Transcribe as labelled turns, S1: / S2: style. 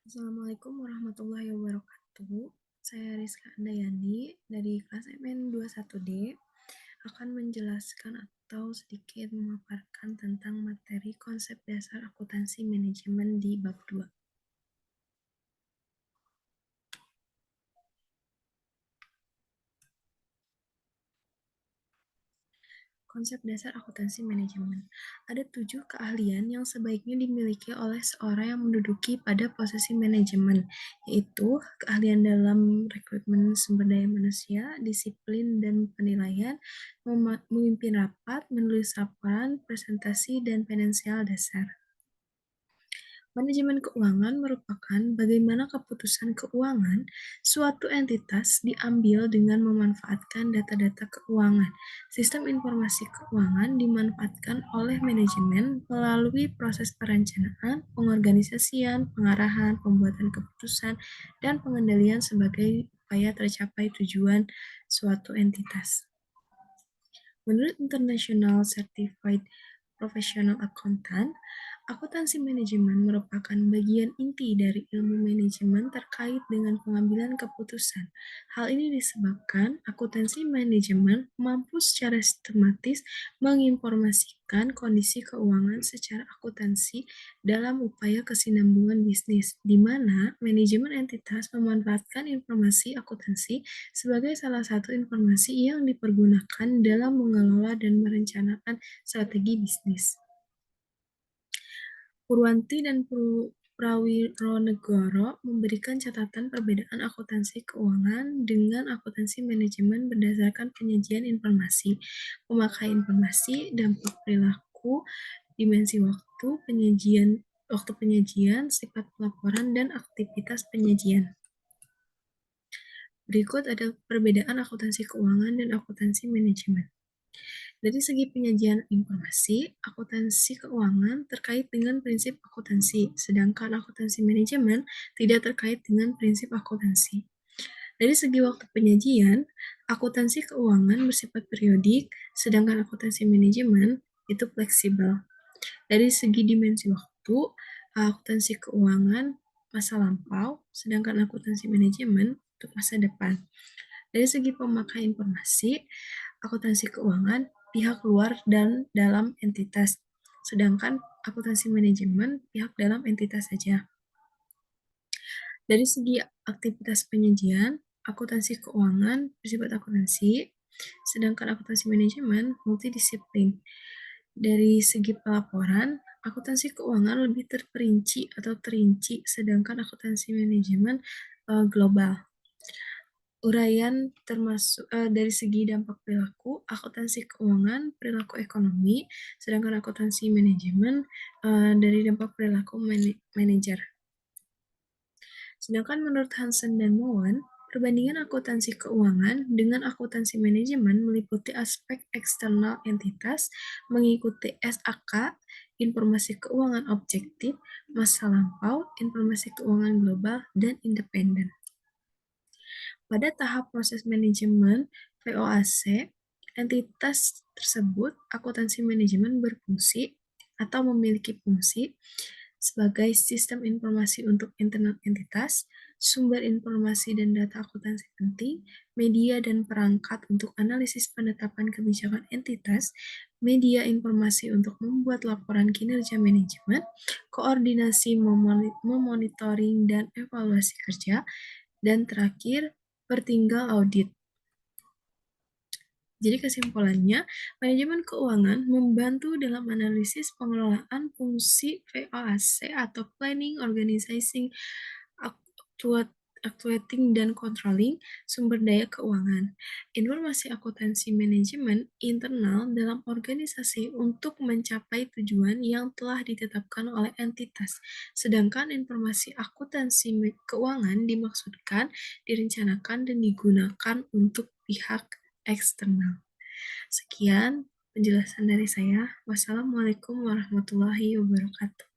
S1: Assalamualaikum warahmatullahi wabarakatuh. Saya Rizka Andayani dari kelas MN21D akan menjelaskan atau sedikit memaparkan tentang materi konsep dasar akuntansi manajemen di bab 2. Konsep dasar akuntansi manajemen. Ada 7 keahlian yang sebaiknya dimiliki oleh seorang yang menduduki pada posisi manajemen, yaitu keahlian dalam rekrutmen sumber daya manusia, disiplin dan penilaian, memimpin rapat, menulis laporan, presentasi, dan finansial dasar. Manajemen keuangan merupakan bagaimana keputusan keuangan suatu entitas diambil dengan memanfaatkan data-data keuangan. Sistem informasi keuangan dimanfaatkan oleh manajemen melalui proses perencanaan, pengorganisasian, pengarahan, pembuatan keputusan, dan pengendalian sebagai upaya tercapai tujuan suatu entitas. Menurut International Certified Professional Accountant, akuntansi manajemen merupakan bagian inti dari ilmu manajemen terkait dengan pengambilan keputusan. Hal ini disebabkan akuntansi manajemen mampu secara sistematis menginformasikan kondisi keuangan secara akuntansi dalam upaya kesinambungan bisnis, di mana manajemen entitas memanfaatkan informasi akuntansi sebagai salah satu informasi yang dipergunakan dalam mengelola dan merencanakan strategi bisnis. Purwanti dan Prawironegoro memberikan catatan perbedaan akuntansi keuangan dengan akuntansi manajemen berdasarkan penyajian informasi, pemakai informasi, dampak perilaku, dimensi waktu penyajian, sifat pelaporan, dan aktivitas penyajian. Berikut ada perbedaan akuntansi keuangan dan akuntansi manajemen. Dari segi penyajian informasi, akuntansi keuangan terkait dengan prinsip akuntansi, sedangkan akuntansi manajemen tidak terkait dengan prinsip akuntansi. Dari segi waktu penyajian, akuntansi keuangan bersifat periodik, sedangkan akuntansi manajemen itu fleksibel. Dari segi dimensi waktu, akuntansi keuangan masa lampau, sedangkan akuntansi manajemen untuk masa depan. Dari segi pemakai informasi, akuntansi keuangan pihak luar dan dalam entitas, sedangkan akuntansi manajemen pihak dalam entitas saja. Dari segi aktivitas penyajian, akuntansi keuangan bersifat akuntansi, sedangkan akuntansi manajemen multidisiplin. Dari segi pelaporan, akuntansi keuangan lebih terperinci atau terinci, sedangkan akuntansi manajemen global. Uraian termasuk dari segi dampak perilaku, akuntansi keuangan, perilaku ekonomi, sedangkan akuntansi manajemen dari dampak perilaku manajer. Sedangkan menurut Hansen dan Moen, perbandingan akuntansi keuangan dengan akuntansi manajemen meliputi aspek eksternal entitas, mengikuti SAK, informasi keuangan objektif, masa lampau, informasi keuangan global, dan independen. Pada tahap proses manajemen VOAC, entitas tersebut akuntansi manajemen berfungsi atau memiliki fungsi sebagai sistem informasi untuk internal entitas, sumber informasi dan data akuntansi penting, media dan perangkat untuk analisis penetapan kebijakan entitas, media informasi untuk membuat laporan kinerja manajemen, koordinasi memonitoring dan evaluasi kerja, dan terakhir, pertinggal audit. Jadi kesimpulannya, manajemen keuangan membantu dalam analisis pengelolaan fungsi VOAC atau Planning, Organizing, Actuating, dan Controlling sumber daya keuangan. Informasi akuntansi manajemen internal dalam organisasi untuk mencapai tujuan yang telah ditetapkan oleh entitas. Sedangkan informasi akuntansi keuangan dimaksudkan, direncanakan, dan digunakan untuk pihak eksternal. Sekian penjelasan dari saya. Wassalamualaikum warahmatullahi wabarakatuh.